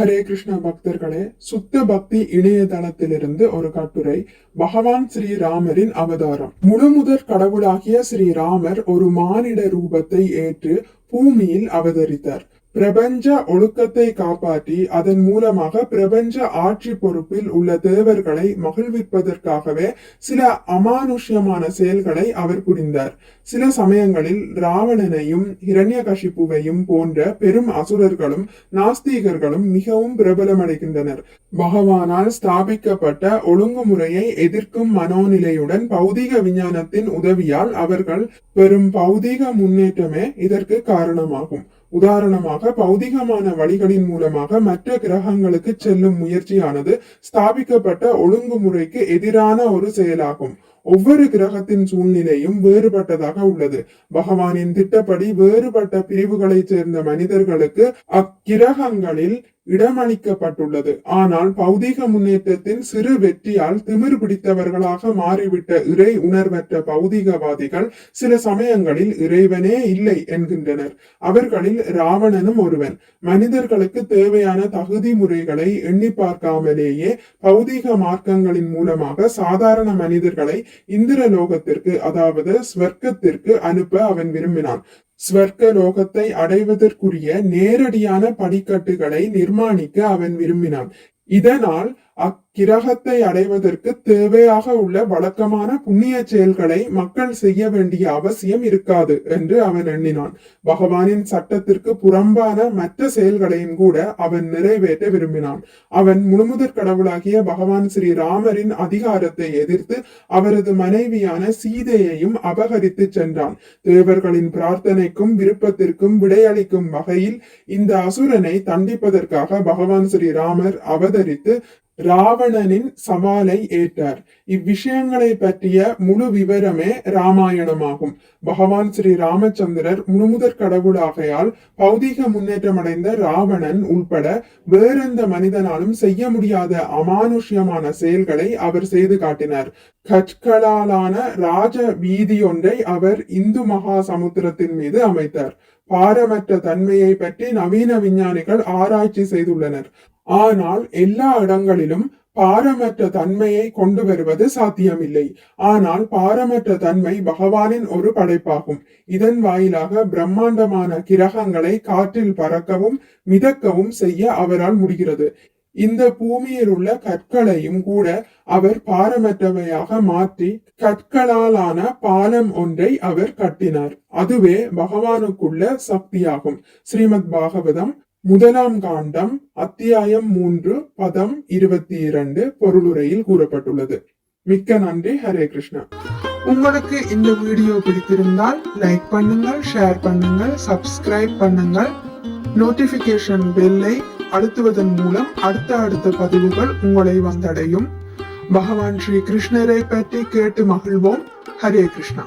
ஹரே கிருஷ்ணா பக்தர்களே, சுத்த பக்தி இணையதளத்திலிருந்து ஒரு கட்டுரை. பகவான் ஸ்ரீராமரின் அவதாரம். முழுமுதற் கடவுளாகிய ஸ்ரீராமர் ஒரு மானிட ரூபத்தை ஏற்று பூமியில் அவதரித்தார். பிரபஞ்ச ஒழுக்கத்தை காப்பாற்றி அதன் மூலமாக பிரபஞ்ச ஆட்சி பொறுப்பில் உள்ள தேவர்களை மகிழ்விப்பதற்காகவே சில அமானுஷ்யமான செயல்களை அவர் புரிந்தார். சில சமயங்களில் ராவணனையும் இரண்யகசிப்புவையும் போன்ற பெரும் அசுரர்களும் நாஸ்திகர்களும் மிகவும் பிரபலமடைகின்றனர். பகவானால் ஸ்தாபிக்கப்பட்ட ஒழுங்குமுறையை எதிர்க்கும் மனோநிலையுடன் பௌதிக விஞ்ஞானத்தின் உதவியால் அவர்கள் பெரும் பௌதிக முன்னேற்றமே இதற்கு காரணமாகும். உதாரணமாக, பௌதிகமான வழிகளின் மூலமாக மற்ற கிரகங்களுக்கு செல்லும் முயற்சியானது ஸ்தாபிக்கப்பட்ட ஒழுங்குமுறைக்கு எதிரான ஒரு செயலாகும். ஒவ்வொரு கிரகத்தின் சூழ்நிலையும் வேறுபட்டதாக உள்ளது. பகவானின் திட்டப்படி வேறுபட்ட பிரிவுகளைச் சேர்ந்த மனிதர்களுக்கு அக்கிரகங்களில் இடமளிக்கப்பட்டுள்ளது. ஆனால் பௌதிக முன்னேற்றத்தின் சிறு வெற்றியால் திமிர் பிடித்தவர்களாக மாறிவிட்ட இறை உணர்வற்ற பௌதிகவாதிகள் சில சமயங்களில் இறைவனே இல்லை என்கின்றனர். அவர்களில் ராவணனும் ஒருவன். மனிதர்களுக்கு தேவையான தகுதி முறைகளை எண்ணி பார்க்காமலேயே பௌதிக மார்க்கங்களின் மூலமாக சாதாரண மனிதர்களை இந்திர லோகத்திற்கு, அதாவது ஸ்வர்க்கத்திற்கு அனுப்ப அவன் விரும்பினான். ஸ்வர்க்க லோகத்தை அடைவதற்குரிய நேரடியான படிக்கட்டுகளை நிர்மாணிக்க அவன் விரும்பினான். இதனால் அக்கிரகத்தை அடைவதற்கு தேவையாக உள்ள வழக்கமான புண்ணிய செயல்களை மக்கள் செய்ய வேண்டிய அவசியம் இருக்காது என்று அவன் எண்ணினான். பகவானின் சட்டத்திற்கு புறம்பான மற்ற செயல்களையும் கூட அவன் நிறைவேற்ற விரும்பினான். அவன் முழுமுதற் கடவுளாகிய பகவான் ஸ்ரீராமரின் அதிகாரத்தை எதிர்த்து அவரது மனைவியான சீதையையும் அபகரித்து சென்றான். தேவர்களின் பிரார்த்தனைக்கும் விருப்பத்திற்கும் விடையளிக்கும் வகையில் இந்த அசுரனை தண்டிப்பதற்காக பகவான் ஸ்ரீராமர் அவதரித்து ராவணனின் சவாலை ஏற்றார். இவ்விஷயங்களை பற்றிய முழு விவரமே ராமாயணமாகும். பகவான் ஸ்ரீ ராமச்சந்திரர் முழுமுதற் கடவுளாகையால் பௌதிக முன்னேற்றமடைந்த ராவணன் உள்பட வேறெந்த மனிதனாலும் செய்ய முடியாத அமானுஷ்யமான செயல்களை அவர் செய்து காட்டினார். கற்களாலான ராஜ வீதி ஒன்றை அவர் இந்து மகா சமுத்திரத்தின் மீது அமைத்தார். பாரமற்ற தன்மையை பற்றி நவீன விஞ்ஞானிகள் ஆராய்ச்சி செய்துள்ளனர். ஆனால் எல்லா இடங்களிலும் பாரமற்ற தன்மையை கொண்டு வருவது சாத்தியமில்லை. ஆனால் பாரமற்ற தன்மை பகவானின் ஒரு படைப்பாகும். இதன் வாயிலாக பிரம்மாண்டமான கிரகங்களை காற்றில் பறக்கவும் மிதக்கவும் செய்ய அவரால் முடிகிறது. இந்த பூமியில் உள்ள கற்களையும் கூட அவர் பாரமற்றவையாக மாற்றி கற்களாலான பாலம் ஒன்றை அவர் கட்டினார். அதுவே பகவானுக்குள்ள சக்தியாகும். ஸ்ரீமத் பாகவதம் 1ஆம் காண்டம் அத்தியாயம் 3 பதம் 22 பொருளுரையில் கூறப்பட்டுள்ளது. மிக்க நன்றி. ஹரே கிருஷ்ணா. உங்களுக்கு இந்த வீடியோ பிடித்திருந்தால் லைக் பண்ணுங்கள், ஷேர் பண்ணுங்கள், சப்ஸ்கிரைப் பண்ணுங்கள். நோட்டிபிகேஷன் பெல்லை அழுத்துவதன் மூலம் அடுத்த பதிவுகள் உங்களை வந்தடையும். பகவான் ஸ்ரீ கிருஷ்ணரை பற்றி கேட்டு மகிழ்வோம். ஹரே கிருஷ்ணா.